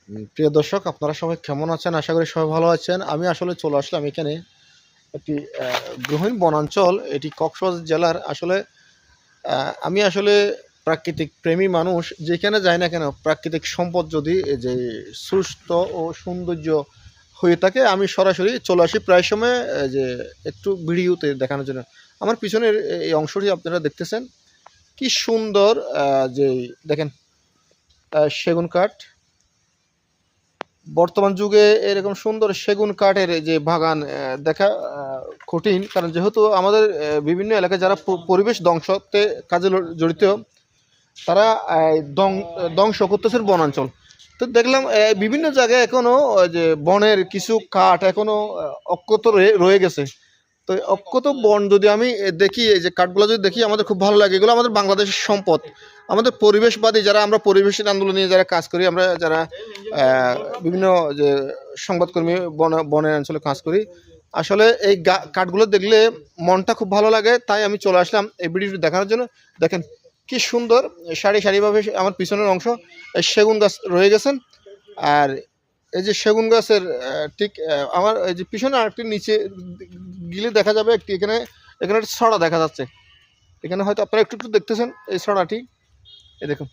প্রিয় দর্শক, আপনারা সবাই কেমন আছেন? আশা করি সবাই ভালো আছেন। আমি আসলে চলে আসলাম এখানে একটি গহীন বনাঞ্চল, এটি কক্সবাজার জেলার। আসলে আমি আসলে প্রাকৃতিক প্রেমী মানুষ। যেখানে যাই না কেন, প্রাকৃতিক সম্পদ যদি যে সুস্থ ও সৌন্দর্য হয়ে থাকে, আমি সরাসরি চলে আসি প্রায় সময় যে একটু ভিডিওতে দেখানোর জন্য। আমার পিছনের এই অংশটি আপনারা দেখতেছেন, কি সুন্দর! যে দেখেন, সেগুন কাঠ। বর্তমান যুগে এরকম সুন্দর সেগুন কাঠের যে বাগান দেখা কঠিন, কারণ যেহেতু আমাদের বিভিন্ন এলাকায় যারা পরিবেশ ধ্বংসতে কাজে জড়িত, তারা ধ্বংস করতেছেন বনাঞ্চল। তো দেখলাম বিভিন্ন জায়গায় এখনো যে বনের কিছু কাঠ এখনো অক্ষত রয়ে গেছে। তো অক্ষত বন যদি আমি দেখি, এই যে কাঠগুলো যদি দেখি, আমাদের খুব ভালো লাগে। এগুলো আমাদের বাংলাদেশের সম্পদ। আমাদের পরিবেশবাদী যারা, আমরা পরিবেশের আন্দোলন নিয়ে যারা কাজ করি, আমরা যারা বিভিন্ন যে সংবাদকর্মী বনের অঞ্চলে কাজ করি, আসলে এই কাঠগুলো দেখলে মনটা খুব ভালো লাগে। তাই আমি চলে আসলাম এই ভিডিওটি দেখানোর জন্য। দেখেন কি সুন্দর সারি সারিভাবে আমার পিছনের অংশ সেগুন গাছ রয়ে গেছেন। আর এই যে সেগুন গাছের ঠিক আমার এই যে পিছনে আরেকটি নিচে গিলে দেখা যাবে একটি, এখানে এখানে একটা ছড়া দেখা যাচ্ছে। এখানে হয়তো আপনারা একটু একটু দেখতেছেন এই ছড়াটি। এই দেখুন,